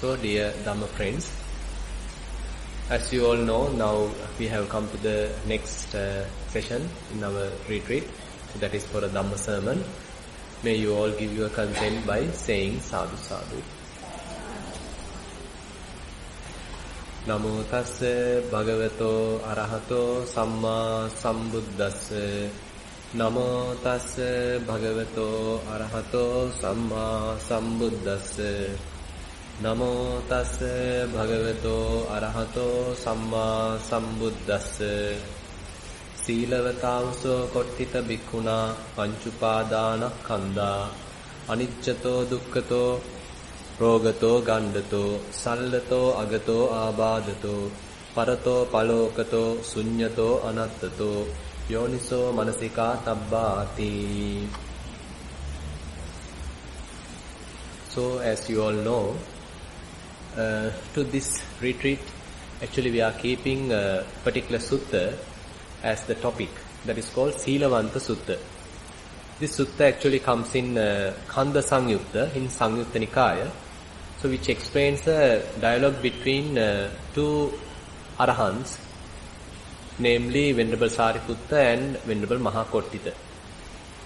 So, dear Dhamma friends, as you all know, now we have come to the next session in our retreat. So that is for a Dhamma sermon. May you all give your consent by saying sadhu sadhu. Namo tassa bhagavato arahato samma sambuddhassa. Namo tassa bhagavato arahato samma sambuddhassa. Namo tassa bhagavato arahato samma sambuddhassa. Seelavanta kottita bhikkhuna panchupadana khandha aniccato dukkhato rogato gandato sallato agato abadato parato palokato sunyato anattato yoniso manasika tabbati. So as you all know, to this retreat, actually we are keeping a particular sutta as the topic, that is called Seelavanta Sutta. This sutta actually comes in Khandha Sangyutta, in Sangyutta Nikaya, so which explains a dialogue between two arahants, namely Venerable Sariputta and Venerable Mahakottita.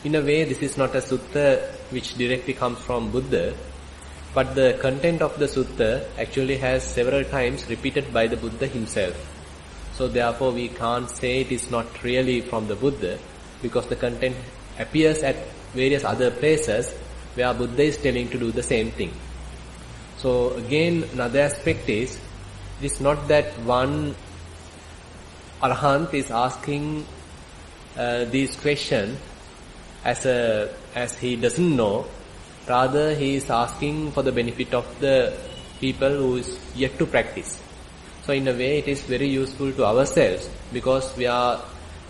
In a way, this is not a sutta which directly comes from Buddha, but the content of the sutta actually has several times repeated by the Buddha himself. So therefore we can't say it is not really from the Buddha, because the content appears at various other places where Buddha is telling to do the same thing. So again, another aspect is, it is not that one arahant is asking these questions as he doesn't know. Rather, he is asking for the benefit of the people who is yet to practice. So in a way, it is very useful to ourselves, because we are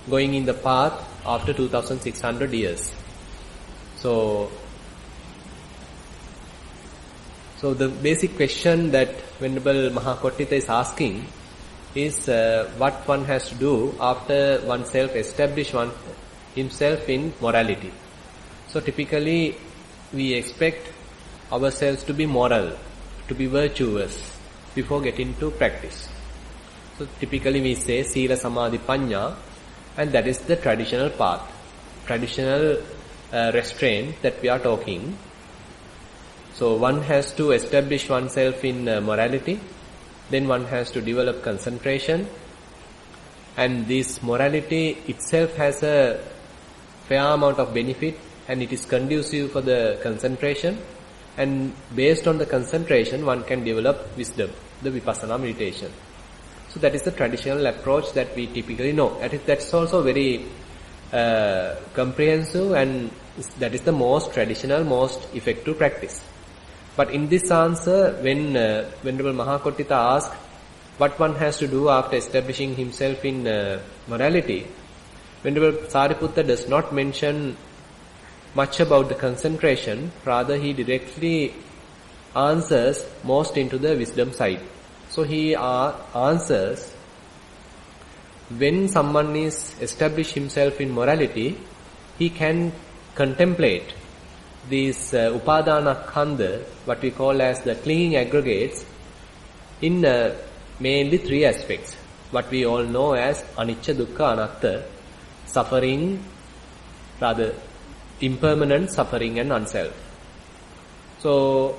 going in the path after 2600 years. So the basic question that Venerable Mahakottita is asking is what one has to do after oneself establish himself in morality. So typically, we expect ourselves to be moral, to be virtuous before getting to practice. So typically we say Sila Samadhi Panya, and that is the traditional path, traditional restraint that we are talking. So one has to establish oneself in morality, then one has to develop concentration, and this morality itself has a fair amount of benefit, and it is conducive for the concentration, and based on the concentration one can develop wisdom, the vipassana meditation. So that is the traditional approach that we typically know. That's also very comprehensive, and that is the most traditional, most effective practice. But in this answer, when Venerable Mahakottita asked what one has to do after establishing himself in morality, Venerable Sariputta does not mention much about the concentration. Rather, he directly answers most into the wisdom side. So he answers, when someone is established himself in morality, he can contemplate these upadana khandha, what we call as the clinging aggregates, in mainly three aspects. What we all know as anicca, dukkha, anatta, suffering, rather impermanent, suffering and unself. So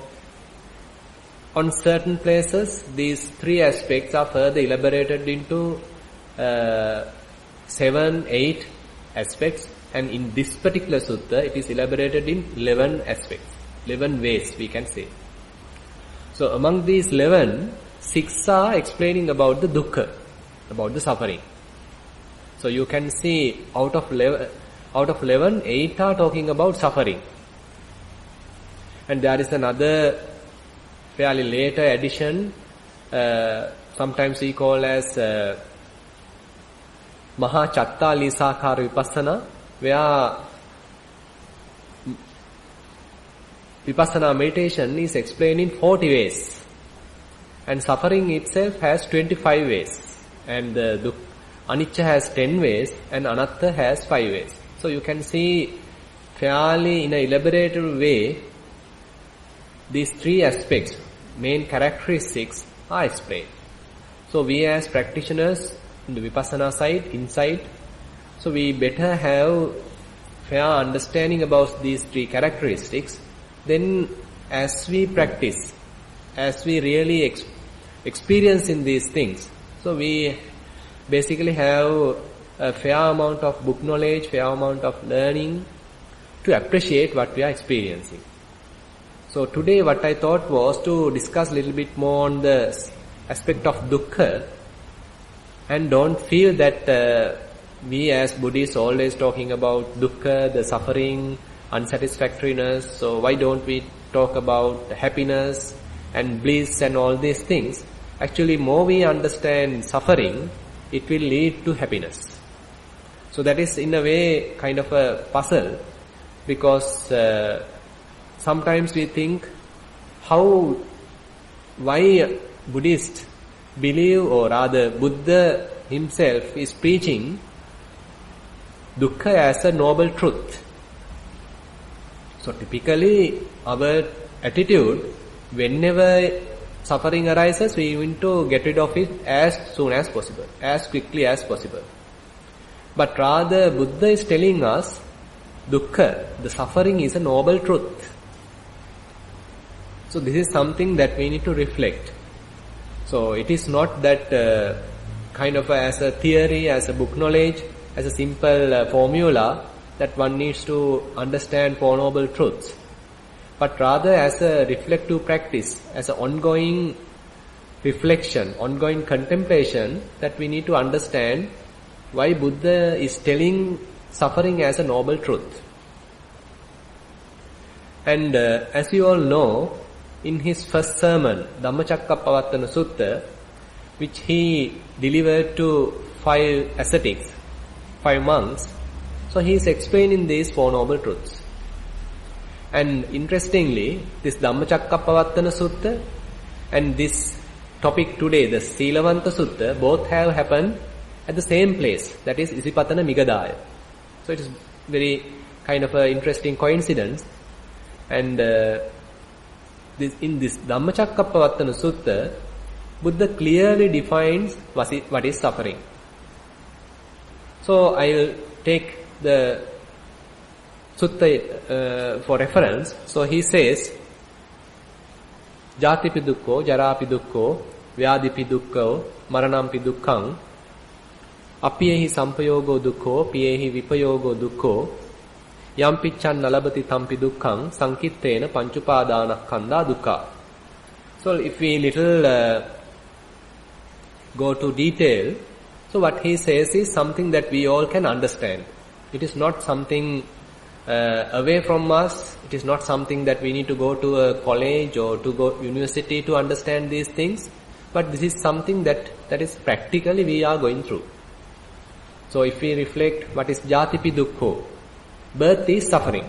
on certain places these three aspects are further elaborated into 7, 8 aspects, and in this particular sutta it is elaborated in 11 aspects, 11 ways we can say. So among these 11, 6 are explaining about the dukkha, about the suffering. So you can see out of 11, 8 are talking about suffering. And there is another fairly later addition, sometimes we call as Maha Chattali Sakara Vipassana, where Vipassana meditation is explained in 40 ways. And suffering itself has 25 ways. And anicca has 10 ways, and anatta has 5 ways. So you can see fairly in an elaborated way these three aspects, main characteristics are explained. So we as practitioners in the Vipassana side, inside, so we better have fair understanding about these three characteristics. Then as we practice, as we really experience in these things, so we basically have a fair amount of book knowledge, fair amount of learning to appreciate what we are experiencing. So today what I thought was to discuss a little bit more on the aspect of dukkha, and don't feel that we as Buddhists always talking about dukkha, the suffering, unsatisfactoriness, so why don't we talk about happiness and bliss and all these things. Actually, more we understand suffering, it will lead to happiness. So that is in a way kind of a puzzle, because sometimes we think why Buddhists believe, or rather Buddha himself is preaching dukkha as a noble truth. So typically our attitude, whenever suffering arises, we want to get rid of it as soon as possible, as quickly as possible. But rather Buddha is telling us dukkha, the suffering, is a noble truth. So this is something that we need to reflect. So it is not that kind of as a theory, as a book knowledge, as a simple formula that one needs to understand Four Noble Truths, but rather as a reflective practice, as an ongoing reflection, ongoing contemplation, that we need to understand why Buddha is telling suffering as a noble truth. And as you all know, in his first sermon, Dhammacakkappavattana Sutta, which he delivered to 5 ascetics, 5 monks, so he is explaining these Four Noble Truths. And interestingly, this Dhammacakkappavattana Sutta and this topic today, the Seelavanta Sutta, both have happened at the same place, that is Isipatana Migadaya. So it is very kind of an interesting coincidence. And in this Dhammacakkappavattana Sutta, Buddha clearly defines what is suffering. So I will take the sutta for reference. So he says, Jatipi dukkho, jarapi dukkho, vyadipi dukkho, maranampi dukkhang, apiyehi sampayogo dukkho, piyehi vipayogo dukkho, yampiccan nalabati tampi dukkhang, sankittena panchupadanakkhandha dukkha. So if we little go to detail, so what he says is something that we all can understand. It is not something away from us. It is not something that we need to go to a college or to go university to understand these things. But this is something that is practically we are going through. So if we reflect, what is jatipi dukkho? Birth is suffering.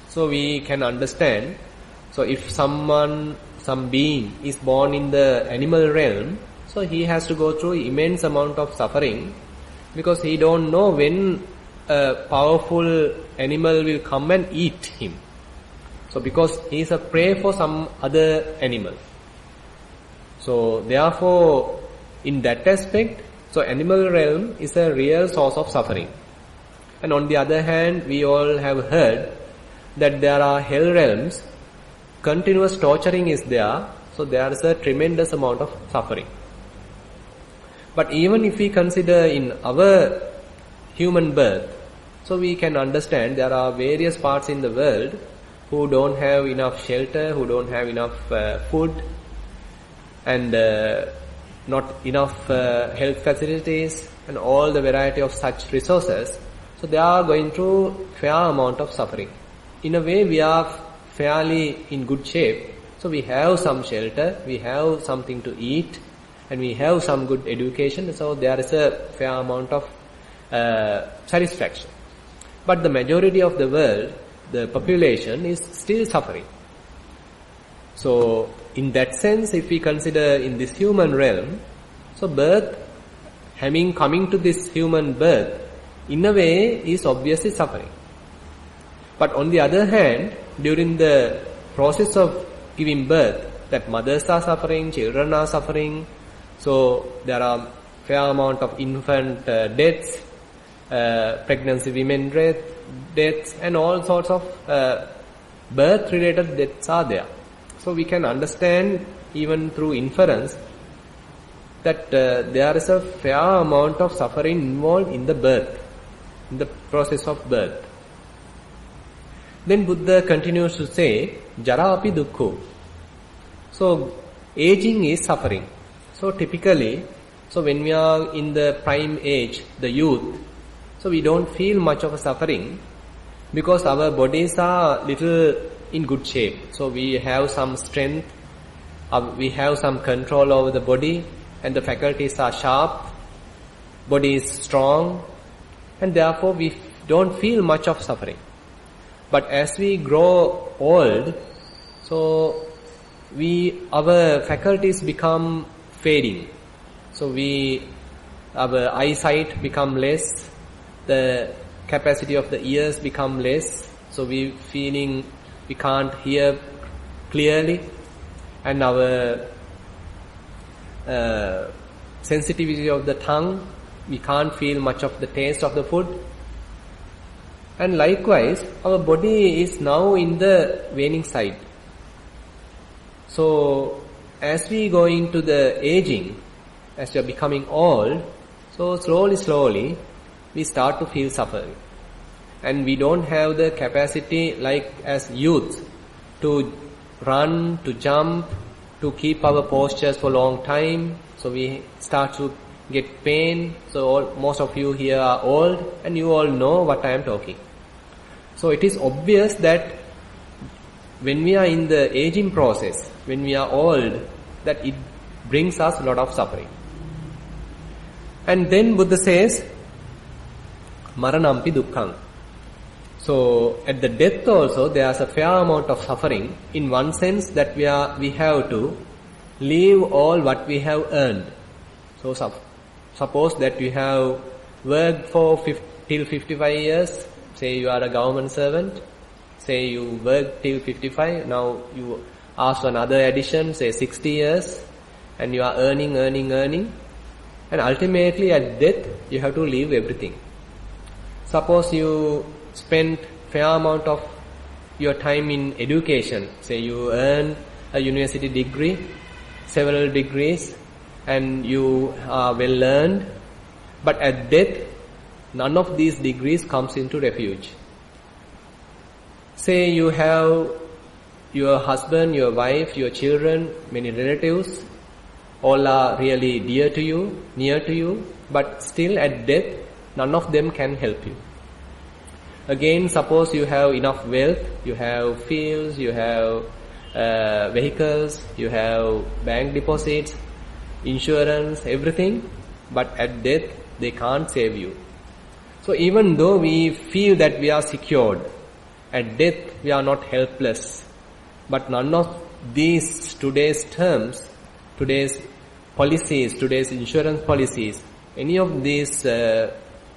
So we can understand. So if some being is born in the animal realm, so he has to go through immense amount of suffering, because he don't know when a powerful animal will come and eat him. So because he is a prey for some other animal. So therefore, in that aspect, so animal realm is a real source of suffering. And on the other hand, we all have heard that there are hell realms, continuous torturing is there, so there is a tremendous amount of suffering. But even if we consider in our human birth, so we can understand there are various parts in the world who don't have enough shelter, who don't have enough food, and not enough health facilities, and all the variety of such resources. So they are going through fair amount of suffering. In a way, we are fairly in good shape. So we have some shelter, we have something to eat, and we have some good education. So there is a fair amount of satisfaction. But the majority of the world, the population, is still suffering. So in that sense, if we consider in this human realm, so birth, coming to this human birth, in a way is obviously suffering. But on the other hand, during the process of giving birth, that mothers are suffering, children are suffering. So there are fair amount of infant deaths, pregnancy women deaths, and all sorts of birth-related deaths are there. So we can understand even through inference that there is a fair amount of suffering involved in the birth, in the process of birth. Then Buddha continues to say, Jara api dukkho. So aging is suffering. So typically, when we are in the prime age, the youth, so we don't feel much of a suffering because our bodies are little in good shape. So we have some strength, we have some control over the body, and the faculties are sharp, body is strong, and therefore we don't feel much of suffering. But as we grow old, so our faculties become fading. So our eyesight become less, the capacity of the ears become less, so we can't hear clearly, and our sensitivity of the tongue, we can't feel much of the taste of the food. And likewise, our body is now in the waning side. So as we go into the aging, as we are becoming old, so slowly we start to feel suffering. And we don't have the capacity like as youth to run, to jump, to keep our postures for a long time. So we start to get pain. So most of you here are old and you all know what I am talking. So it is obvious that when we are in the aging process, when we are old, that it brings us a lot of suffering. And then Buddha says, Maranampi dukkham. So at the death also there is a fair amount of suffering, in one sense that we have to leave all what we have earned. So suppose that you have worked for till 55 years, say you are a government servant, say you work till 55, now you ask for another addition, say 60 years, and you are earning, and ultimately at death you have to leave everything. Suppose you spend fair amount of your time in education, say you earn a university degree, several degrees, and you are well learned, but at death none of these degrees comes into refuge. Say you have your husband, your wife, your children, many relatives, all are really dear to you, near to you, but still at death none of them can help you. Again, suppose you have enough wealth, you have fields, you have vehicles, you have bank deposits, insurance, everything, but at death they can't save you. So even though we feel that we are secured, at death we are not helpless, but none of these today's terms, today's policies, today's insurance policies, any of these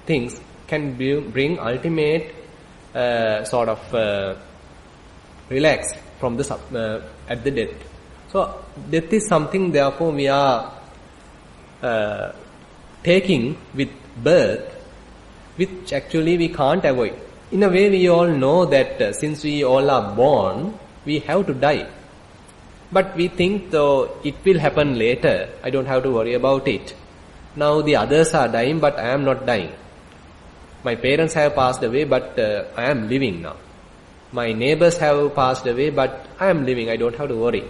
things can bring ultimate relax from the at the death. So death is something therefore we are taking with birth, which actually we can't avoid. In a way we all know that since we all are born, we have to die. But we think though it will happen later, I don't have to worry about it. Now the others are dying, but I am not dying. My parents have passed away, but I am living now. My neighbors have passed away, but I am living, I don't have to worry.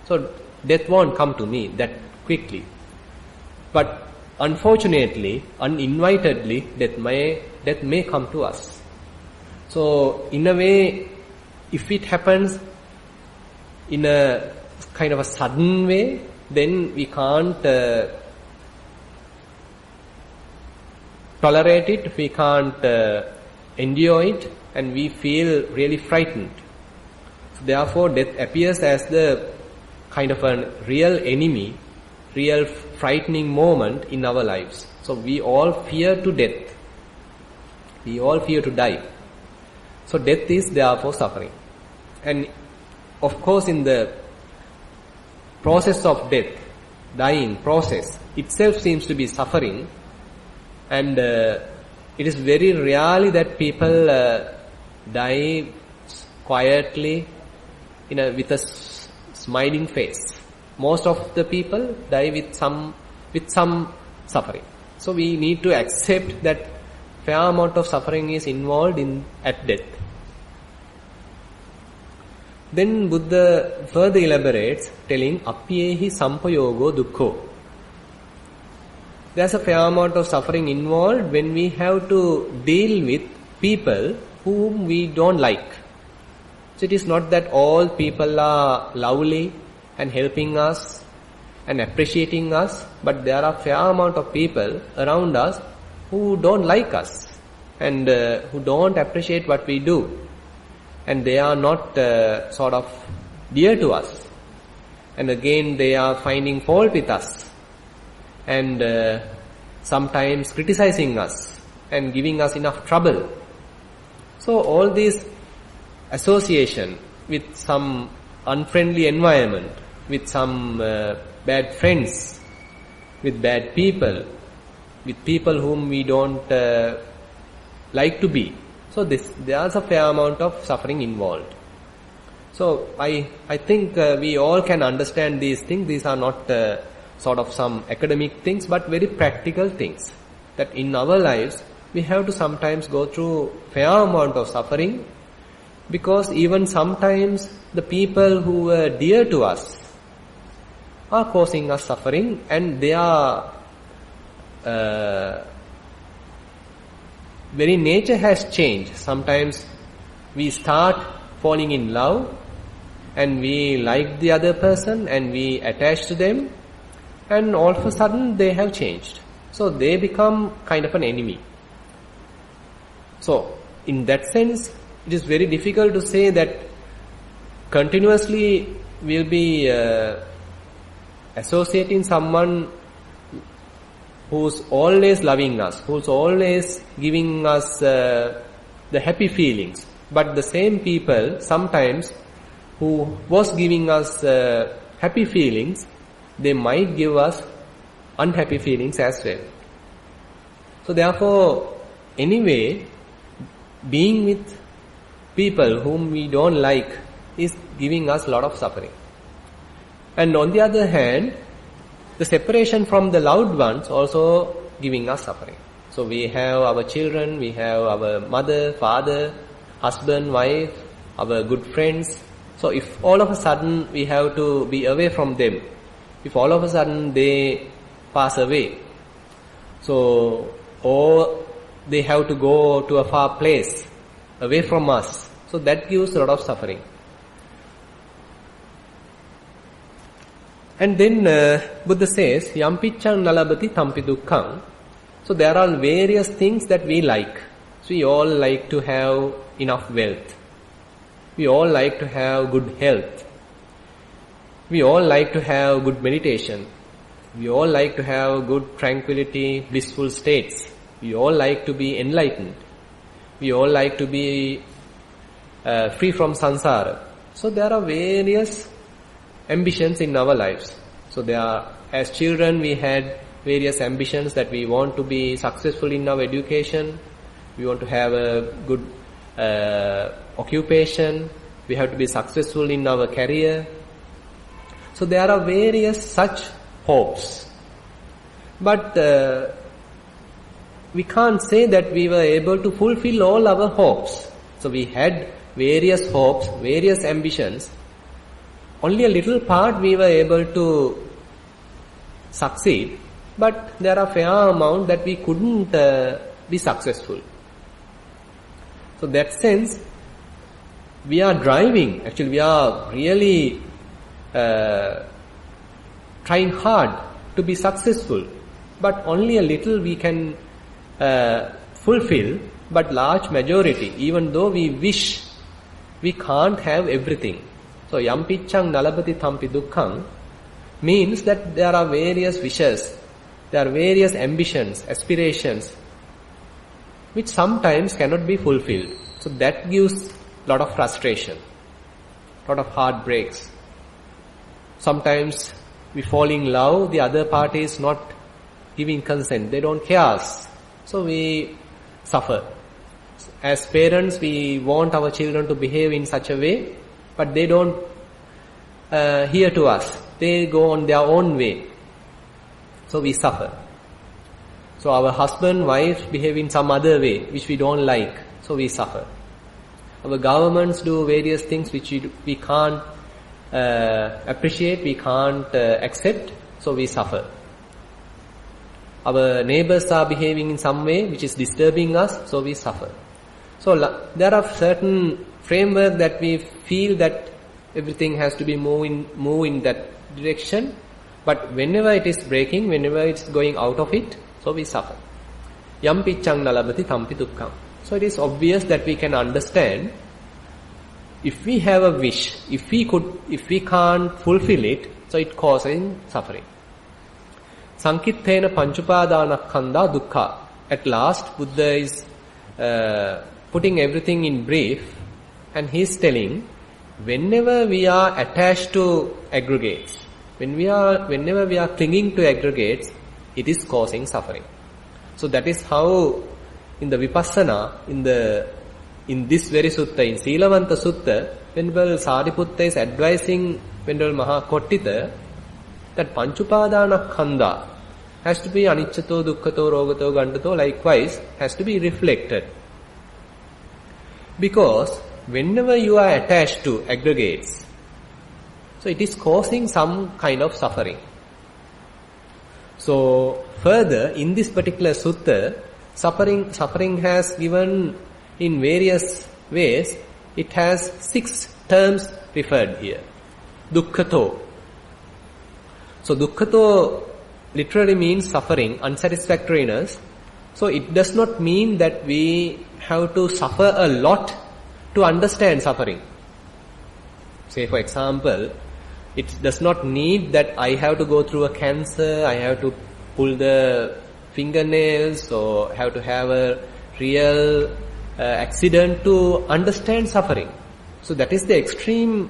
So death won't come to me that quickly. But unfortunately, uninvitedly, death may come to us. So in a way, if it happens in a kind of a sudden way, then we can't tolerate it, we can't endure it, and we feel really frightened. So therefore death appears as the kind of a real enemy, real frightening moment in our lives. So we all fear to death. We all fear to die. So death is therefore suffering. And of course in the process of death, dying process itself seems to be suffering, and it is very rarely that people die quietly with a smiling face. Most of the people die with some suffering. So we need to accept that fair amount of suffering is involved at death. Then Buddha further elaborates, telling Appyehi sampayogo dukkho. There's a fair amount of suffering involved when we have to deal with people whom we don't like. So it is not that all people are lovely and helping us and appreciating us, but there are fair amount of people around us who don't like us and who don't appreciate what we do, and they are not sort of dear to us, and again they are finding fault with us and sometimes criticizing us and giving us enough trouble. So all these association with some unfriendly environment, with some bad friends, with bad people, with people whom we don't like to be. So there's a fair amount of suffering involved. So I think we all can understand these things. These are not sort of some academic things, but very practical things. That in our lives, we have to sometimes go through fair amount of suffering, because even sometimes the people who were dear to us are causing us suffering, and they are very nature has changed. Sometimes we start falling in love and we like the other person and we attach to them, and all of a sudden they have changed. So they become kind of an enemy. So in that sense, it is very difficult to say that continuously we'll be associating someone who's always loving us, who's always giving us the happy feelings. But the same people sometimes who was giving us happy feelings, they might give us unhappy feelings as well. So therefore, anyway, being with people whom we don't like is giving us a lot of suffering. And on the other hand, the separation from the loved ones also giving us suffering. So we have our children, we have our mother, father, husband, wife, our good friends. So if all of a sudden we have to be away from them, if all of a sudden they pass away, so or they have to go to a far place away from us, so that gives a lot of suffering. And then Buddha says, Yampiccang nalabati tampi dukkhang. So there are various things that we like. So we all like to have enough wealth. We all like to have good health. We all like to have good meditation. We all like to have good tranquility, blissful states. We all like to be enlightened. We all like to be free from samsara. So there are various ambitions in our lives. So as children we had various ambitions that we want to be successful in our education, we want to have a good occupation, we have to be successful in our career. So there are various such hopes. But we can't say that we were able to fulfill all our hopes. So we had various hopes, various ambitions. Only a little part we were able to succeed, but there are fair amount that we couldn't be successful. So that sense, we are driving, actually we are really trying hard to be successful, but only a little we can fulfill, but large majority, even though we wish, we can't have everything. So Yampiccang nalabati tampi dukkhang means that there are various wishes, there are various ambitions, aspirations, which sometimes cannot be fulfilled. So that gives a lot of frustration, a lot of heartbreaks. Sometimes we fall in love, the other party is not giving consent, they don't care us. So we suffer. As parents, we want our children to behave in such a way, but they don't hear to us. They go on their own way. So we suffer. So our husband, wife behave in some other way, which we don't like. So we suffer. Our governments do various things which we can't appreciate, we can't accept, so we suffer. Our neighbors are behaving in some way which is disturbing us, so we suffer. So there are certain framework that we feel that everything has to be move in that direction, but whenever it is breaking, whenever it's going out of it, so we suffer. Yam piccang nalabati tampi dukkham. So it is obvious that we can understand, if we have a wish, if we can't fulfill it, so it causes suffering. Sankittena panchupadanakkhandha dukkha. At last, Buddha is putting everything in brief, and he is telling, whenever we are attached to aggregates, whenever we are clinging to aggregates, it is causing suffering. So that is how in the Vipassana, in this very sutta, in Seelavanta Sutta, Venerable Sariputta is advising Venerable Mahakottita that Panchupadana Khanda has to be aniccato, dukkhato, rogato, gandato, likewise has to be reflected. Because whenever you are attached to aggregates, so it is causing some kind of suffering. So further, in this particular sutta, suffering has given in various ways. It has 6 terms referred here. Dukkhato. So dukkhato literally means suffering, unsatisfactoriness. So it does not mean that we have to suffer a lot to understand suffering. Say for example, it does not need that I have to go through a cancer, I have to pull the fingernails, or have to have a real accident to understand suffering. So that is the extreme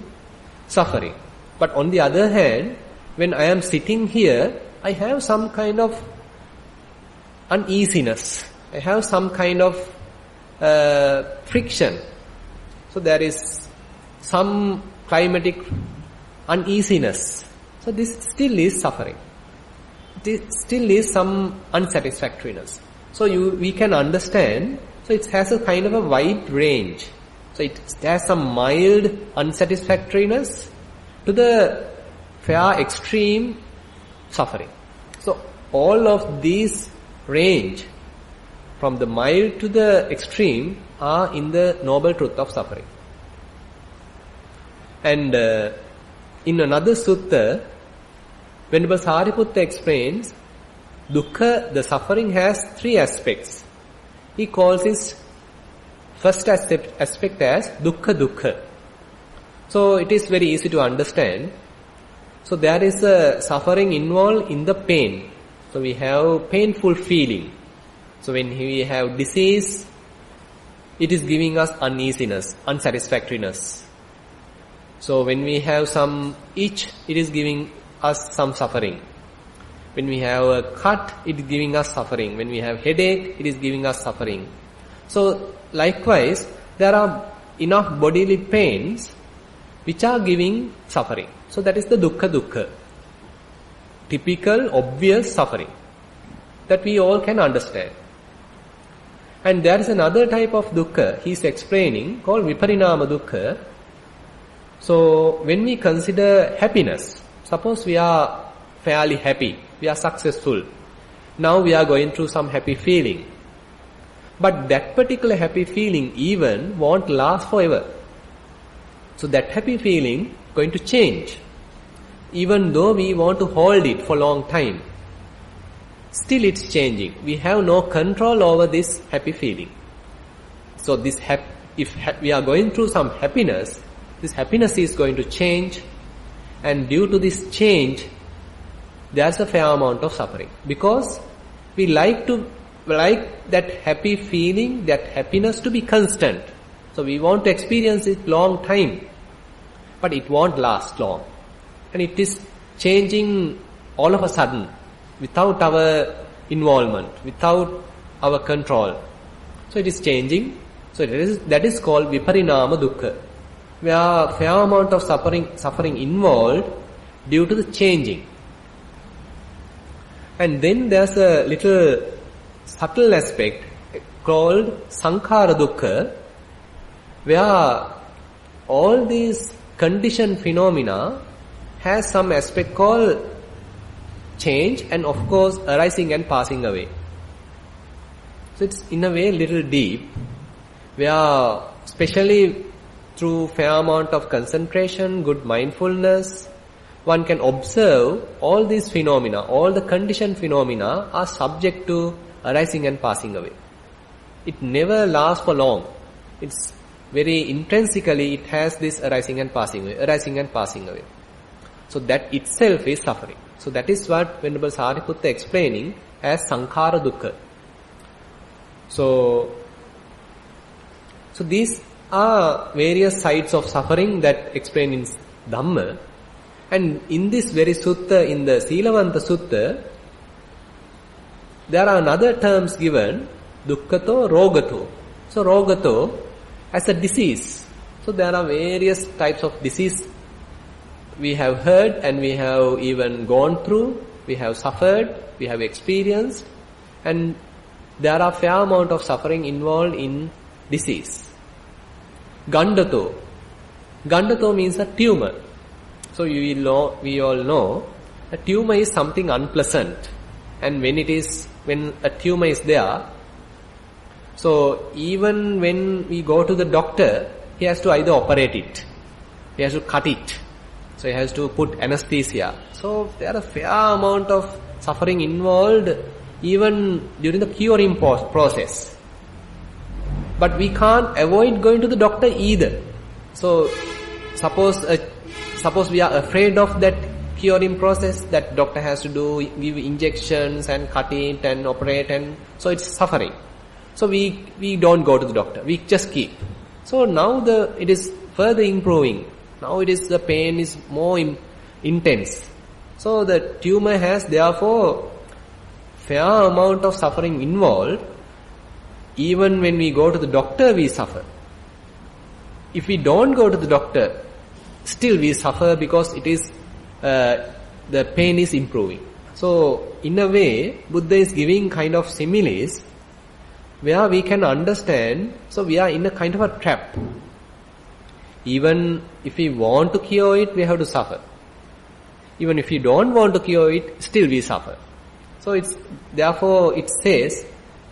suffering. But on the other hand, when I am sitting here, I have some kind of uneasiness. I have some kind of friction. So there is some climatic uneasiness. So this still is suffering. This still is some unsatisfactoriness. So we can understand. So it has a kind of a wide range. So it has some mild unsatisfactoriness to the fair extreme suffering. So all of these range from the mild to the extreme are in the noble truth of suffering. And in another sutta, Venerable Sariputta explains, dukkha, the suffering has 3 aspects. He calls his first aspect as dukkha dukkha. So it is very easy to understand. So there is a suffering involved in the pain. So we have painful feeling. So when we have disease, it is giving us uneasiness, unsatisfactoriness. So when we have some itch, it is giving us some suffering. When we have a cut, it is giving us suffering. When we have headache, it is giving us suffering. So likewise, there are enough bodily pains which are giving suffering. So that is the dukkha dukkha. Typical, obvious suffering that we all can understand. And there is another type of dukkha he is explaining called viparinama dukkha. So when we consider happiness, suppose we are fairly happy, we are successful. Now we are going through some happy feeling. But that particular happy feeling even won't last forever. So that happy feeling going to change. Even though we want to hold it for a long time, still it's changing. We have no control over this happy feeling. So this if we are going through some happiness, this happiness is going to change, and due to this change, there's a fair amount of suffering. Because we like that happy feeling, that happiness to be constant. So we want to experience it long time, but it won't last long. and it is changing all of a sudden without our involvement, without our control. So it is changing. So that is called viparinama dukkha, where fair amount of suffering involved due to the changing. And then there's a little subtle aspect called sankhara dukkha, where all these conditioned phenomena has some aspect called change and of course arising and passing away. So it's in a way little deep, where especially through fair amount of concentration, good mindfulness, one can observe all these phenomena, all the conditioned phenomena are subject to arising and passing away. It never lasts for long. It's very intrinsically it has this arising and passing away, arising and passing away. So that itself is suffering. So that is what Venerable Sariputta explaining as sankhara dukkha. So these are various sides of suffering that explain in Dhamma. And in this very sutta, in the Seelavanta Sutta, there are another terms given, dukkhato, rogato. So rogato as a disease. So there are various types of disease we have heard and we have even gone through, we have suffered, we have experienced, and there are fair amount of suffering involved in disease. Gandato. Gandato means a tumor. So we all know a tumor is something unpleasant, and when a tumor is there, so even when we go to the doctor, he has to either operate it, he has to cut it, so he has to put anesthesia. So there are a fair amount of suffering involved even during the curing process. But we can't avoid going to the doctor either. So suppose we are afraid of that curing process, that doctor has to give injections and cut it and operate, and so it's suffering. So we don't go to the doctor, we just keep. So now it is further improving. Now the pain is more intense. So the tumor has therefore fair amount of suffering involved. Even when we go to the doctor, we suffer. If we don't go to the doctor, still we suffer because it is the pain is improving. So in a way, Buddha is giving kind of similes where we can understand. So we are in a kind of a trap. Even if we want to cure it, we have to suffer. Even if we don't want to cure it, still we suffer. So therefore it says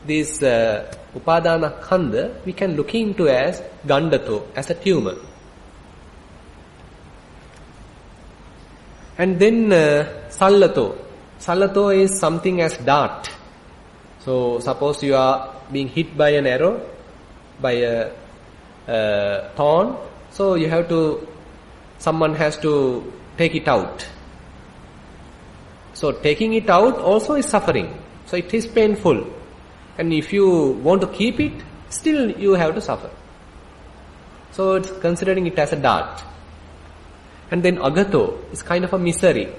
this upadana khanda we can look into as gandato, as a tumor. And then sallato. Sallato is something as dart. So suppose you are being hit by an arrow, by a thorn, so someone has to take it out. So taking it out also is suffering. So it is painful. And if you want to keep it, still you have to suffer. So it's considering it as a dart. And then agato is kind of a misery.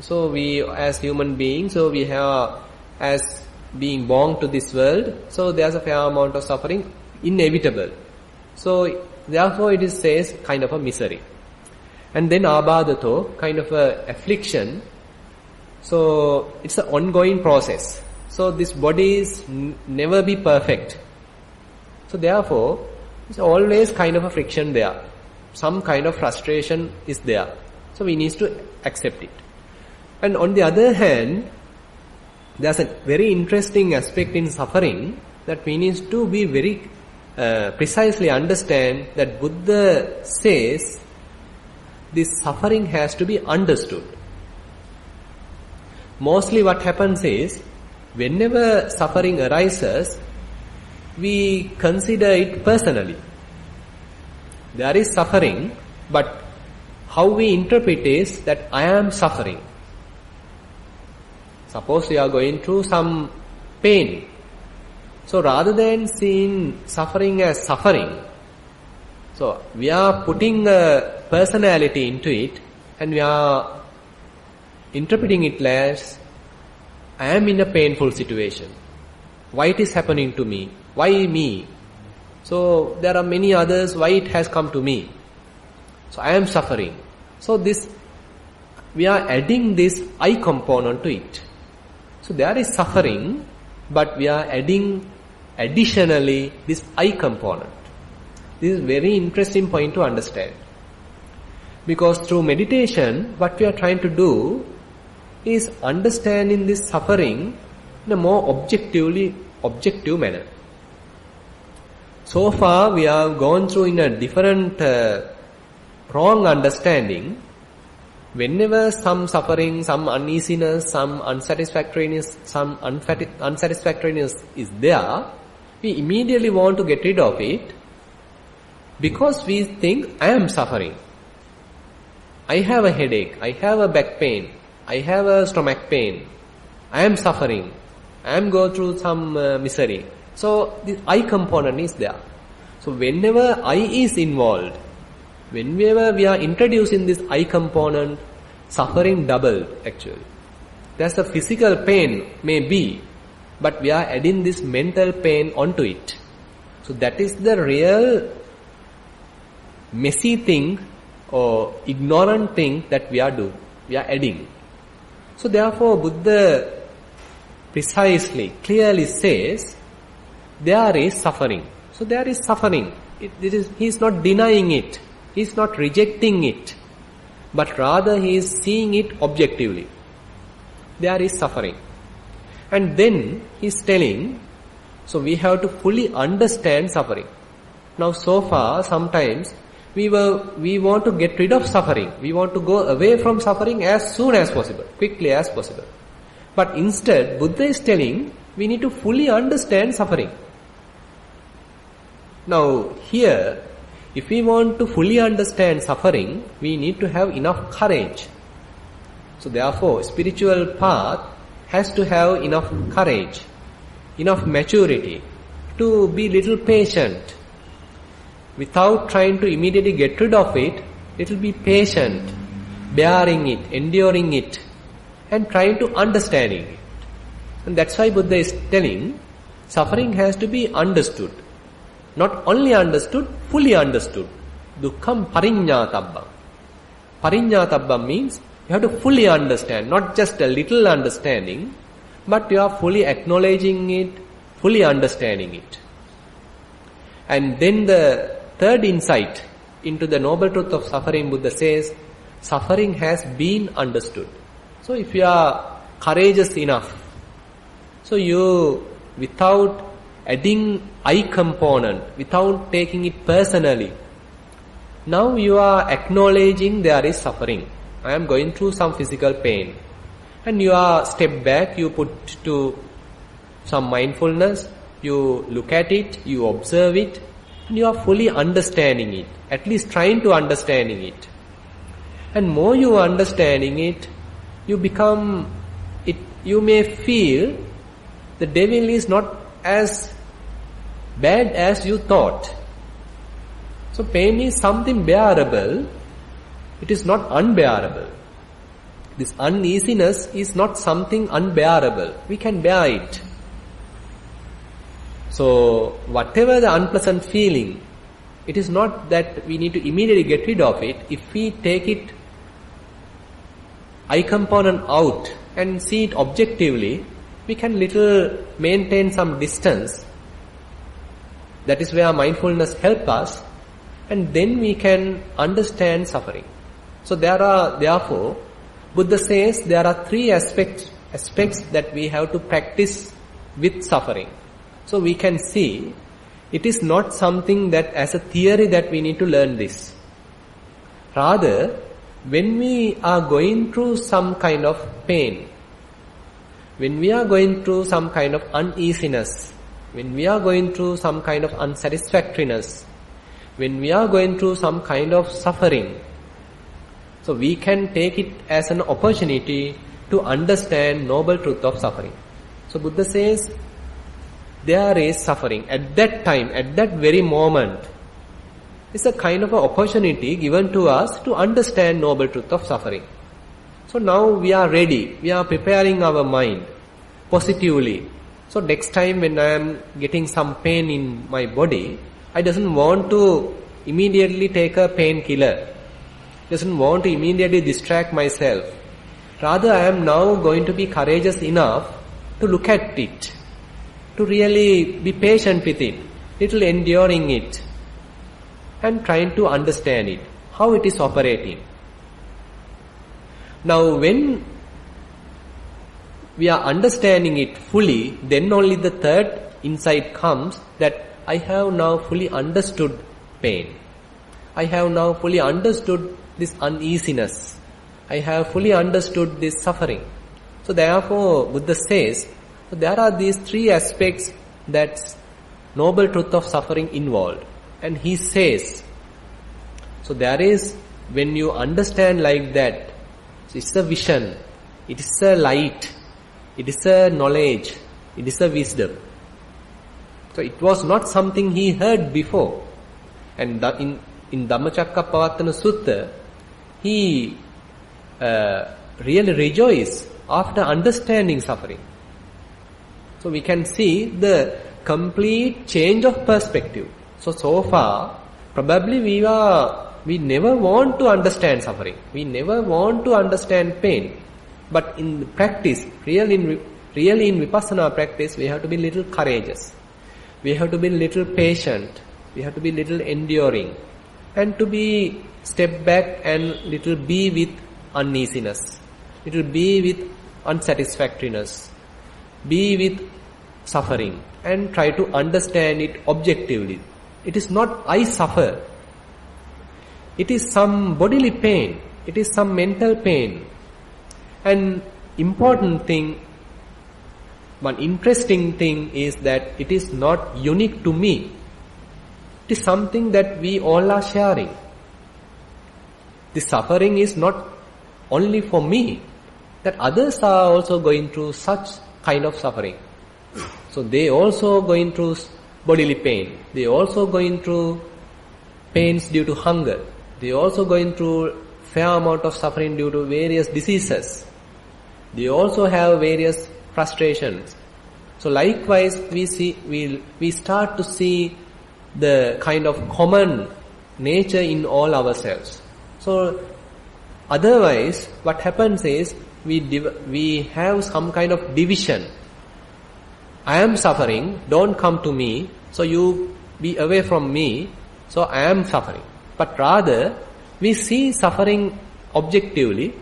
So we as human beings, so we have as being born to this world, so there's a fair amount of suffering, inevitable. So therefore it says kind of a misery. And then abadato, kind of a affliction. So it's an ongoing process. So this body is never be perfect. So therefore, it's always kind of a friction there. Some kind of frustration is there. So we need to accept it. And on the other hand, there's a very interesting aspect in suffering that we need to be very precisely understand that Buddha says this suffering has to be understood. Mostly what happens is, whenever suffering arises, we consider it personally. There is suffering, but how we interpret is that I am suffering. Suppose you are going through some pain. So rather than seeing suffering as suffering, so we are putting a personality into it and we are interpreting it as, I am in a painful situation. Why it is happening to me? Why me? So there are many others, why it has come to me? So I am suffering. So this, we are adding this I component to it. So there is suffering, but we are adding additionally this I component. This is a very interesting point to understand. Because through meditation, what we are trying to do is understanding this suffering in a more objective manner. So far we have gone through in a different wrong understanding. Whenever some suffering, some uneasiness, some unsatisfactoriness is there, we immediately want to get rid of it because we think, I am suffering. I have a headache, I have a back pain, I have a stomach pain, I am suffering, I am going through some misery. So the I component is there. So whenever I is involved, whenever we are introducing this I component, suffering doubled actually. That's the physical pain may be, but we are adding this mental pain onto it. So that is the real messy thing or ignorant thing that we are doing. We are adding. So therefore Buddha precisely, clearly says, there is suffering. So there is suffering. He is not denying it. He is not rejecting it. But rather he is seeing it objectively. There is suffering. And then he is telling, so we have to fully understand suffering. Now so far, sometimes, we want to get rid of suffering. We want to go away from suffering as soon as possible, quickly as possible. But instead, Buddha is telling, we need to fully understand suffering. Now here, if we want to fully understand suffering, we need to have enough courage. So therefore, spiritual path has to have enough courage, enough maturity to be little patient. Without trying to immediately get rid of it, it will be patient, bearing it, enduring it, and trying to understanding it. And that's why Buddha is telling, suffering has to be understood. Not only understood, fully understood. Dukkham pariññātabbam. Pariññātabbam means you have to fully understand, not just a little understanding, but you are fully acknowledging it, fully understanding it. And then the third insight into the noble truth of suffering, Buddha says, suffering has been understood. So if you are courageous enough, so you, without adding I component, without taking it personally, now you are acknowledging there is suffering. I am going through some physical pain. And you are step back, you put to some mindfulness, you look at it, you observe it, and you are fully understanding it, at least trying to understanding it. And more you are understanding it, you become, you may feel the devil is not as bad as you thought. So pain is something bearable, it is not unbearable. This uneasiness is not something unbearable, we can bear it. So whatever the unpleasant feeling, it is not that we need to immediately get rid of it. If we take it, I component out and see it objectively, we can little maintain some distance. That is where mindfulness helps us, and then we can understand suffering. So therefore, Buddha says there are three aspects that we have to practice with suffering. So we can see, it is not something that as a theory that we need to learn this. Rather, when we are going through some kind of pain, when we are going through some kind of uneasiness, when we are going through some kind of unsatisfactoriness, when we are going through some kind of suffering, so we can take it as an opportunity to understand noble truth of suffering. So Buddha says, there is suffering. At that time, at that very moment, it's a kind of an opportunity given to us to understand noble truth of suffering. So now we are ready. We are preparing our mind positively. So next time when I am getting some pain in my body, I doesn't want to immediately take a painkiller. Doesn't want to immediately distract myself. Rather, I am now going to be courageous enough to look at it, to really be patient with it, little enduring it, and trying to understand it, how it is operating. Now, when we are understanding it fully, then only the third insight comes that I have now fully understood pain. I have now fully understood this uneasiness. I have fully understood this suffering. So therefore, Buddha says, so there are these three aspects that's noble truth of suffering involved. And he says, so there is, when you understand like that, so it's a vision, it is a light, it is a knowledge, it is a wisdom. So it was not something he heard before. And in Dhammacakkappavattana Sutta, he really rejoiced after understanding suffering. So we can see the complete change of perspective. So far, probably we never want to understand suffering. We never want to understand pain. But in practice, really in Vipassana practice, we have to be little courageous. We have to be little patient. We have to be little enduring. And to be step back and little be with uneasiness. Little be with unsatisfactoriness. Be with suffering. And try to understand it objectively. It is not I suffer. It is some bodily pain. It is some mental pain. And important thing, one interesting thing is that it is not unique to me. It is something that we all are sharing. The suffering is not only for me, that others are also going through such kind of suffering. So they also going through bodily pain. They also going through pains due to hunger. They also going through fair amount of suffering due to various diseases. They also have various frustrations. So likewise, we start to see the kind of common nature in all ourselves. So otherwise, what happens is we have some kind of division. I am suffering, don't come to me, so you be away from me, so I am suffering. But rather, we see suffering objectively.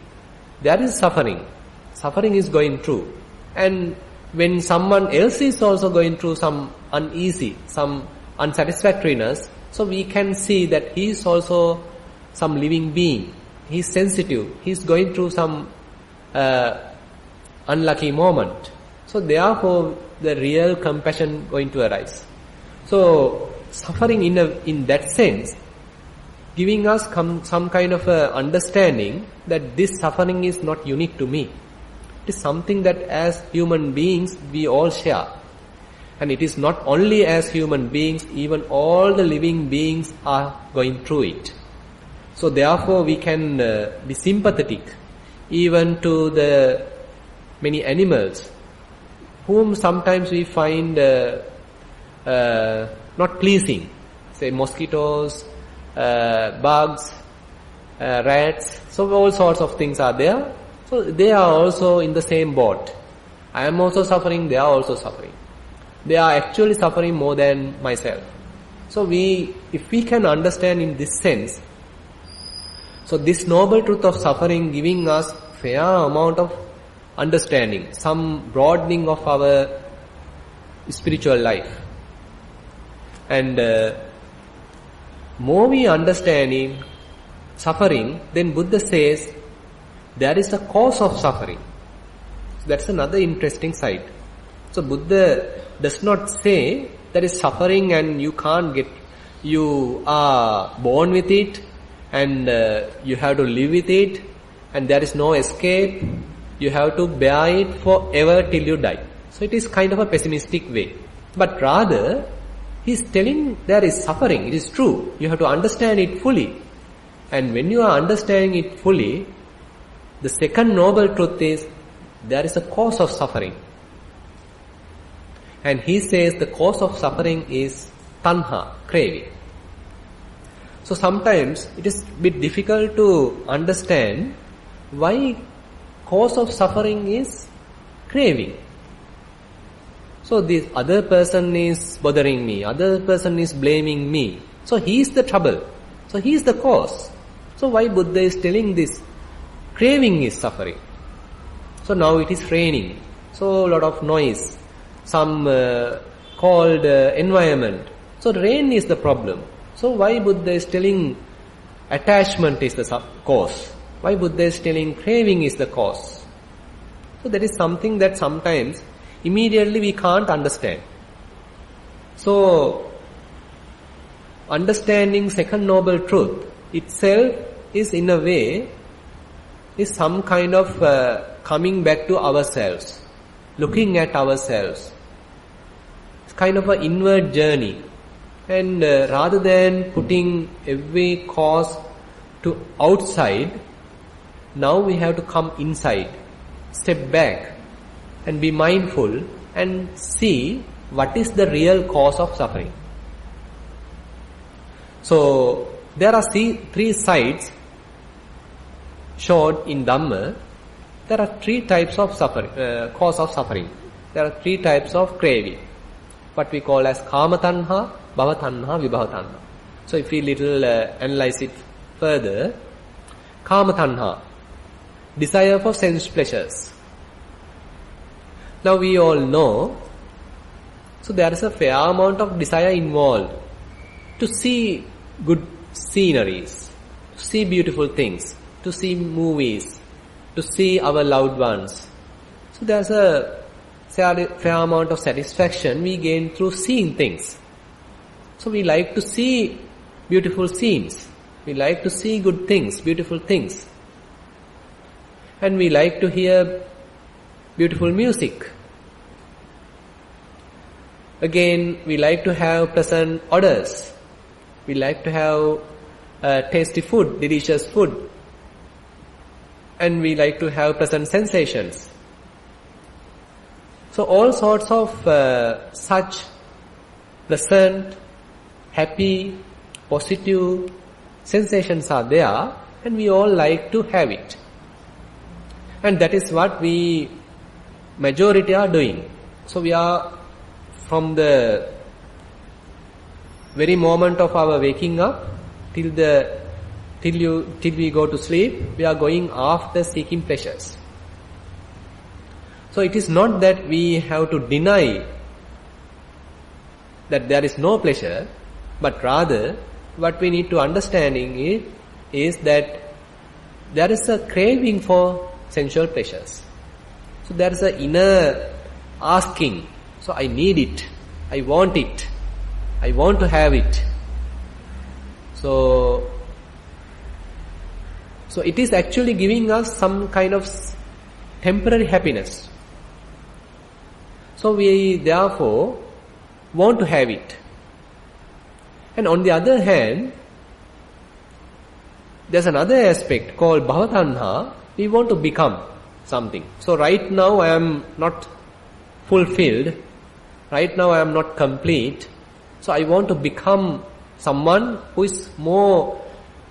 There is suffering. Suffering is going through. And when someone else is also going through some uneasy, some unsatisfactoriness, so we can see that he is also some living being. He is sensitive. He is going through some unlucky moment. So therefore, the real compassion going to arise. So suffering in that sense, giving us some kind of a understanding that this suffering is not unique to me. It is something that as human beings we all share. And it is not only as human beings, even all the living beings are going through it. So therefore we can be sympathetic even to the many animals whom sometimes we find not pleasing. Say mosquitoes, bugs, rats, so all sorts of things are there. So they are also in the same boat. I am also suffering, they are also suffering. They are actually suffering more than myself. So if we can understand in this sense, so this noble truth of suffering giving us fair amount of understanding, some broadening of our spiritual life. And more we understanding suffering, then Buddha says there is a cause of suffering. So that's another interesting side. So Buddha does not say there is suffering and you are born with it and you have to live with it and there is no escape. You have to bear it forever till you die. So it is kind of a pessimistic way. But rather, he is telling there is suffering. It is true. You have to understand it fully. And when you are understanding it fully, The second noble truth is there is a cause of suffering. And he says the cause of suffering is tanha, craving. So sometimes it is a bit difficult to understand why cause of suffering is craving. So this other person is bothering me, other person is blaming me. So he is the trouble. So he is the cause. So why Buddha is telling this? Craving is suffering. So now it is raining. So a lot of noise. Some cold environment. So rain is the problem. So why Buddha is telling attachment is the cause? Why Buddha is telling craving is the cause? So that is something that sometimes immediately we can't understand. So understanding second noble truth itself is in a way is some kind of coming back to ourselves, looking at ourselves. It's kind of an inward journey. And rather than putting every cause to outside, now we have to come inside, step back and be mindful and see what is the real cause of suffering. So there are three sides shown in Dhamma. There are three types of suffering, cause of suffering. There are three types of craving. What we call as kama tanha, bhava tanha, vibhava tanha. So if we little analyze it further, kama tanha, desire for sense pleasures. Now we all know, so there is a fair amount of desire involved to see good sceneries, to see beautiful things, to see movies, to see our loved ones. So there's a fair amount of satisfaction we gain through seeing things. So we like to see beautiful scenes. We like to see good things, beautiful things. And we like to hear beautiful music. Again, we like to have pleasant odors. We like to have tasty food, delicious food. And we like to have pleasant sensations. So all sorts of such pleasant, happy, positive sensations are there, and we all like to have it. And that is what we majority are doing. So we are from the very moment of our waking up till we go to sleep, we are going after seeking pleasures. So it is not that we have to deny that there is no pleasure, but rather what we need to understanding is that there is a craving for sensual pleasures. So there is an inner asking. So I need it. I want it. I want to have it. So it is actually giving us some kind of temporary happiness. So we therefore want to have it. And on the other hand, there's another aspect called bhavatanha. We want to become something. So right now I am not fulfilled. Right now I am not complete. So I want to become someone who is more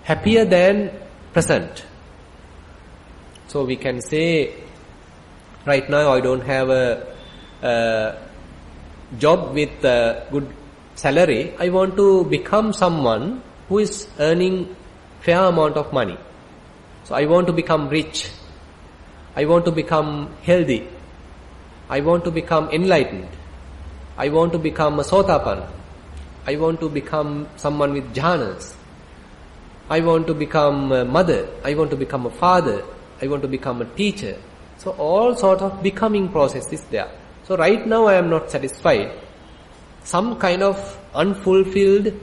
happier than present. So we can say, right now I don't have a job with a good salary. I want to become someone who is earning fair amount of money. So I want to become rich. I want to become healthy. I want to become enlightened. I want to become a sotapanna. I want to become someone with jhanas. I want to become a mother. I want to become a father. I want to become a teacher. So all sort of becoming process is there. So right now I am not satisfied. Some kind of unfulfilled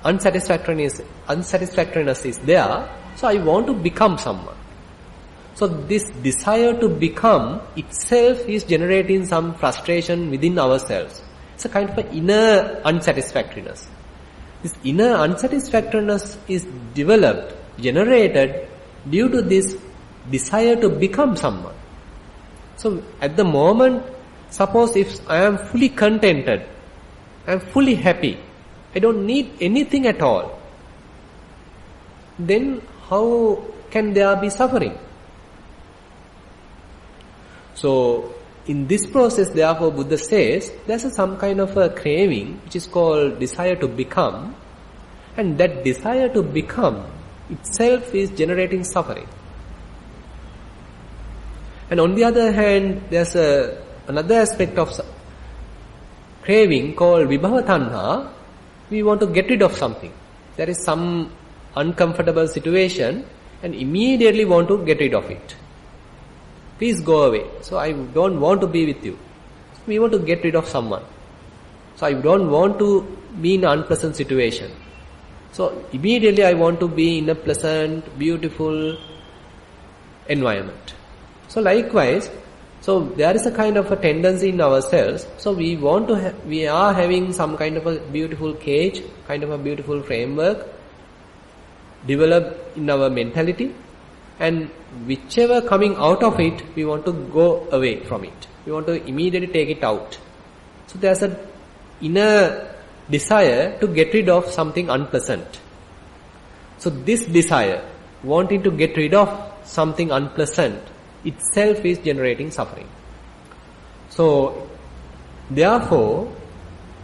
unsatisfactoriness is there. So I want to become someone. So this desire to become itself is generating some frustration within ourselves. It's a kind of an inner unsatisfactoriness. This inner unsatisfactoriness is generated due to this desire to become someone. So at the moment, suppose if I am fully contented, I am fully happy, I don't need anything at all, then how can there be suffering? So in this process, therefore, Buddha says there's some kind of a craving which is called desire to become, and that desire to become itself is generating suffering. And on the other hand, there's another aspect of craving called vibhava tanha. We want to get rid of something. There is some uncomfortable situation and immediately want to get rid of it. Please go away. So I don't want to be with you. We want to get rid of someone. So I don't want to be in an unpleasant situation. So immediately I want to be in a pleasant, beautiful environment. So likewise, so there is a kind of a tendency in ourselves. So we want to, we are having some kind of a beautiful cage, kind of a beautiful framework developed in our mentality, and whichever coming out of it, we want to go away from it. We want to immediately take it out. So there's an inner desire to get rid of something unpleasant. So this desire, wanting to get rid of something unpleasant, itself is generating suffering. So therefore,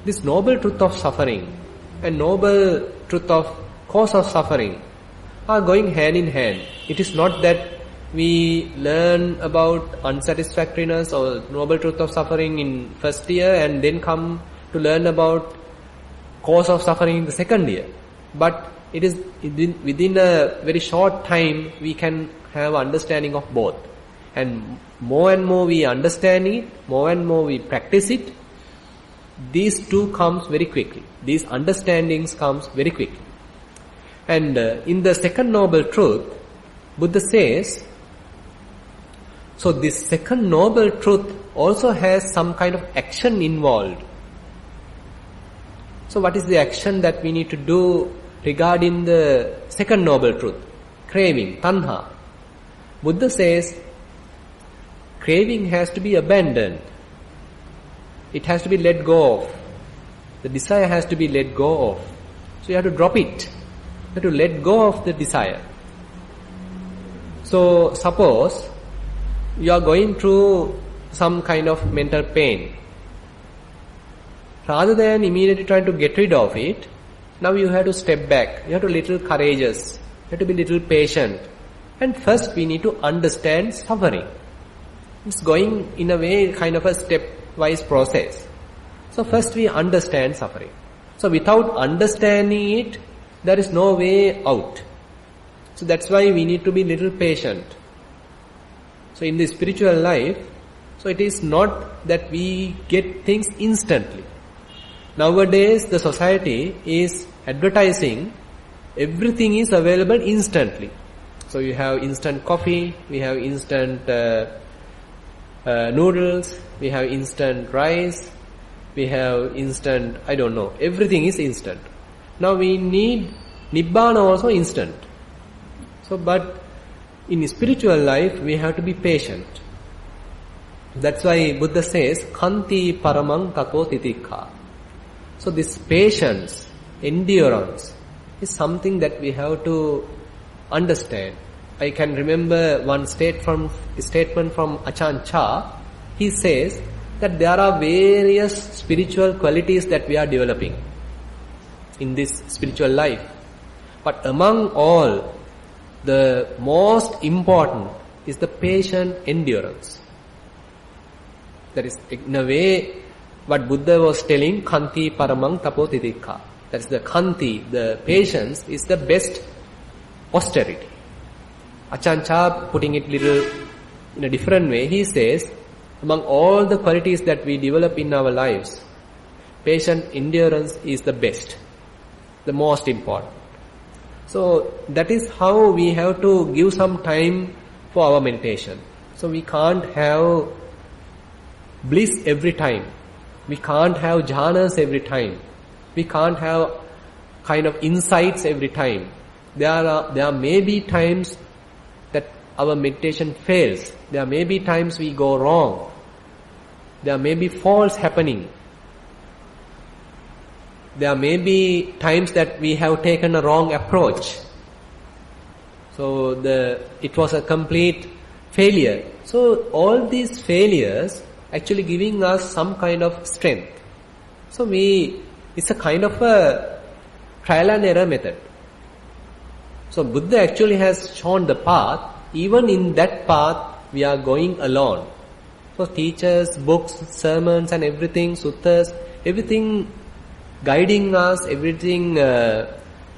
this noble truth of suffering and noble truth of cause of suffering are going hand in hand. It is not that we learn about unsatisfactoriness or noble truth of suffering in first year and then come to learn about cause of suffering in the second year. But it is within a very short time we can have understanding of both. And more we understand it, more and more we practice it, these two comes very quickly. These understandings comes very quickly. And in the second noble truth, Buddha says, so this second noble truth also has some kind of action involved. So what is the action that we need to do regarding the second noble truth? Craving, tanha. Buddha says, craving has to be abandoned. It has to be let go of. The desire has to be let go of. So you have to drop it. You have to let go of the desire. So suppose you are going through some kind of mental pain. Rather than immediately trying to get rid of it, now you have to step back. You have to be little courageous. You have to be little patient. And first we need to understand suffering. It's going in a way kind of a stepwise process. So first we understand suffering. So without understanding it, there is no way out. So that's why we need to be little patient. So in the spiritual life, so it is not that we get things instantly. Nowadays the society is advertising everything is available instantly. So you have instant coffee, we have instant noodles, we have instant rice, we have instant, I don't know, everything is instant. Now we need Nibbana also instant. So but in spiritual life we have to be patient. That's why Buddha says, Kanti paramang tako titikha. So this patience, endurance is something that we have to understand. I can remember one statement from Ajahn Chah. He says that there are various spiritual qualities that we are developing in this spiritual life. But among all, the most important is the patient endurance. That is, in a way, what Buddha was telling, Kanti paramang tapotitikha. That is the Kanti, the patience, is the best austerity. Ajahn Chah, putting it little in a different way, he says, among all the qualities that we develop in our lives, patient endurance is the best, the most important. So that is how we have to give some time for our meditation. So we can't have bliss every time. We can't have jhanas every time. We can't have kind of insights every time. There may be times our meditation fails. There may be times we go wrong. There may be falls happening. There may be times that we have taken a wrong approach. So it was a complete failure. So all these failures actually giving us some kind of strength. So it's a kind of a trial and error method. So Buddha actually has shown the path. Even in that path, we are going alone. So teachers, books, sermons and everything, suttas, everything guiding us, everything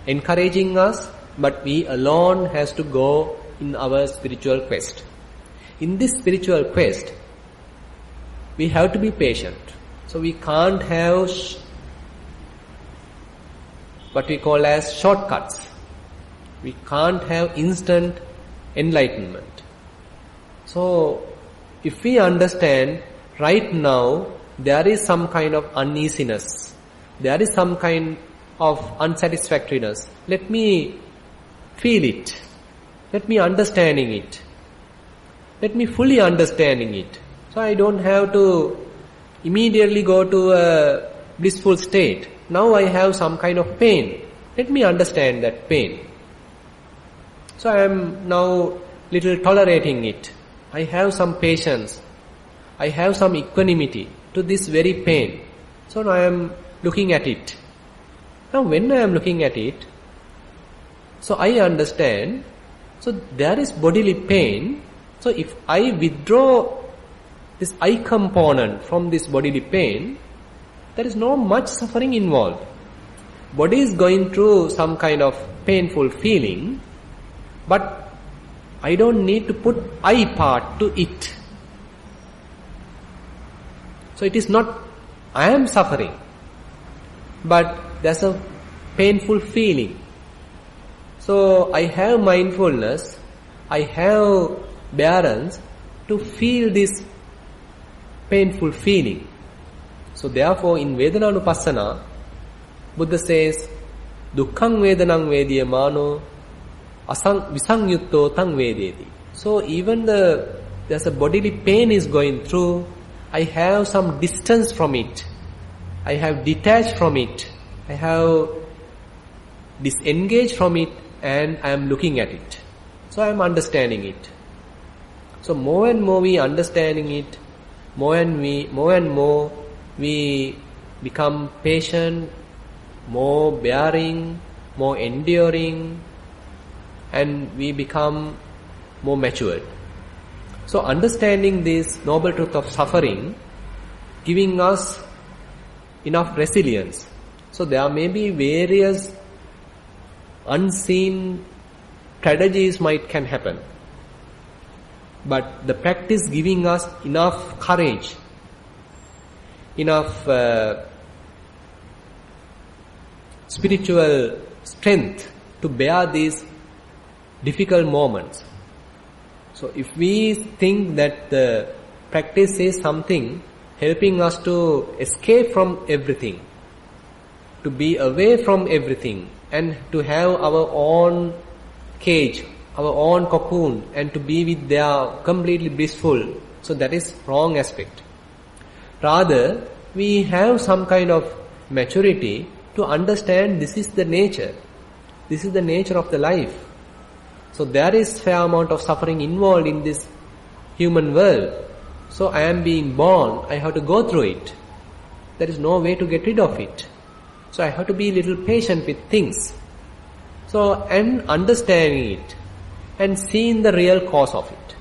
encouraging us, but we alone has to go in our spiritual quest. In this spiritual quest, we have to be patient. So we can't have what we call as shortcuts. We can't have instant enlightenment. So if we understand right now there is some kind of uneasiness, there is some kind of unsatisfactoriness, let me feel it, let me understanding it, let me fully understanding it. So I don't have to immediately go to a blissful state. Now I have some kind of pain, let me understand that pain. So I am now little tolerating it. I have some patience. I have some equanimity to this very pain. So now I am looking at it. Now when I am looking at it, so I understand, so there is bodily pain. So if I withdraw this I component from this bodily pain, there is no much suffering involved. Body is going through some kind of painful feeling, but I don't need to put I part to it. So it is not I am suffering, but there's a painful feeling. So I have mindfulness, I have bearance to feel this painful feeling. So therefore in Vedananupassana, Buddha says, Dukkhang Vedanang Vediyamano Visangyutto Tang Vedeti. So even there's a bodily pain is going through, I have some distance from it. I have detached from it. I have disengaged from it and I am looking at it. So I am understanding it. So more and more we understanding it, more and more we become patient, more bearing, more enduring, and we become more matured. So understanding this noble truth of suffering, giving us enough resilience. So there may be various unseen tragedies can happen. But the practice giving us enough courage, enough spiritual strength to bear these difficult moments. So if we think that the practice is something helping us to escape from everything, to be away from everything, and to have our own cage, our own cocoon, and to be with their completely blissful, so that is wrong aspect. Rather, we have some kind of maturity to understand this is the nature. This is the nature of the life. So there is fair amount of suffering involved in this human world. So I am being born, I have to go through it. There is no way to get rid of it. So I have to be a little patient with things. So, and understanding it and seeing the real cause of it.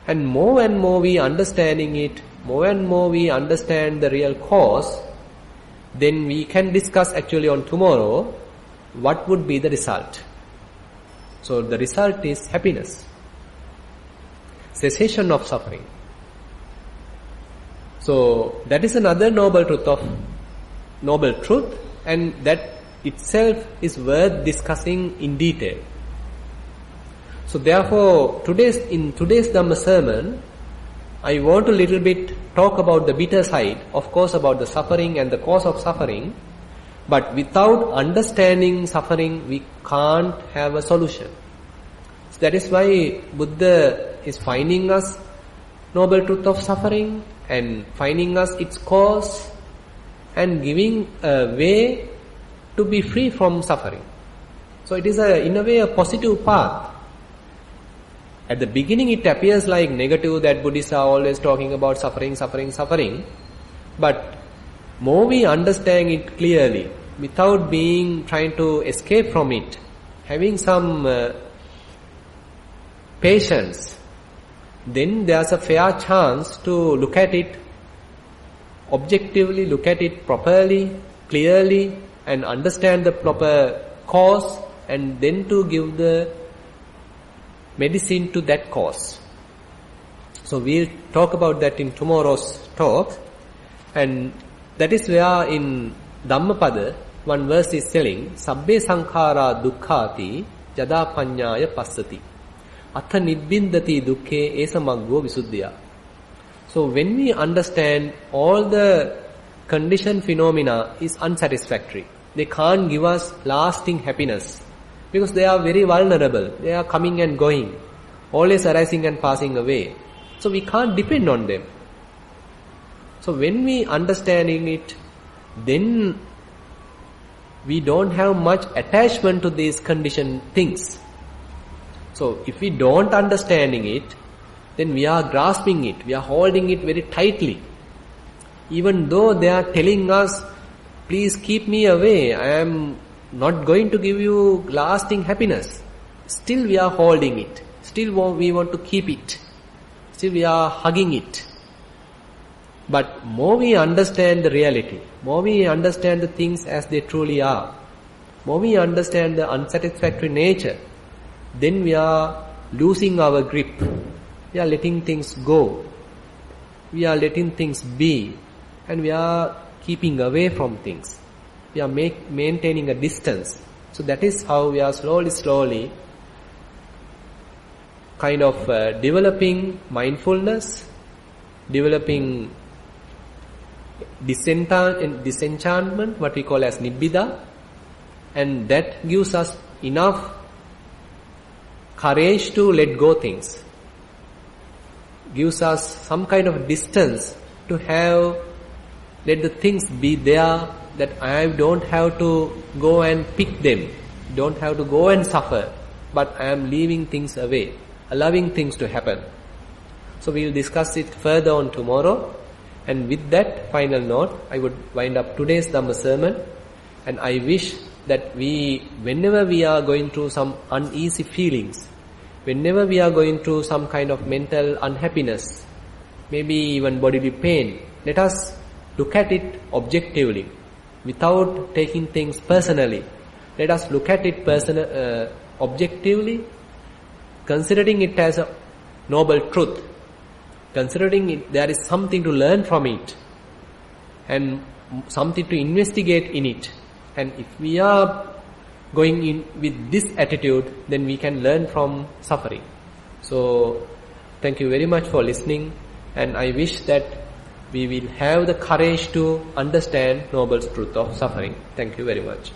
And more we understanding it, more and more we understand the real cause, then we can discuss actually on tomorrow what would be the result. So the result is happiness, cessation of suffering. So that is another noble truth, and that itself is worth discussing in detail. So therefore, in today's Dhamma sermon, I want to little bit talk about the bitter side, of course about the suffering and the cause of suffering, but without understanding suffering, we can't have a solution. So that is why Buddha is finding us noble truth of suffering and finding us its cause and giving a way to be free from suffering. So it is in a way a positive path. At the beginning it appears like negative, that Buddhists are always talking about suffering, suffering, suffering. But more we understand it clearly, without trying to escape from it, having some patience, then there's a fair chance to look at it objectively, look at it properly, clearly, and understand the proper cause, and then to give the medicine to that cause. So we'll talk about that in tomorrow's talk. And that is where in Dhammapada, one verse is telling, Sabbe sankhara dukkhati jada panyaya passati atha nibbindati dukkhe esa maggo visuddhya. So when we understand all the conditioned phenomena is unsatisfactory, they can't give us lasting happiness, because they are very vulnerable, they are coming and going, always arising and passing away. So we can't depend on them. So when we understanding it, then we don't have much attachment to these conditioned things. So if we don't understanding it, then we are grasping it, we are holding it very tightly. Even though they are telling us, please keep me away, I am not going to give you lasting happiness, still we are holding it, still we want to keep it, still we are hugging it. But more we understand the reality, more we understand the things as they truly are, more we understand the unsatisfactory nature, then we are losing our grip, we are letting things go, we are letting things be, and we are keeping away from things. We are maintaining a distance. So that is how we are slowly kind of developing mindfulness, developing disenchantment, what we call as nibbida, and that gives us enough courage to let go things, gives us some kind of distance to let the things be there, that I don't have to go and pick them, don't have to go and suffer, but I am leaving things away, allowing things to happen. So we will discuss it further on tomorrow. And with that final note, I would wind up today's Dhamma sermon. And I wish that whenever we are going through some uneasy feelings, whenever we are going through some kind of mental unhappiness, maybe even bodily pain, let us look at it objectively, without taking things personally. Let us look at it objectively, considering it as a noble truth, considering it there is something to learn from it, and something to investigate in it. And if we are going in with this attitude, then we can learn from suffering. So, thank you very much for listening, and I wish that we will have the courage to understand noble truth of suffering. Thank you very much.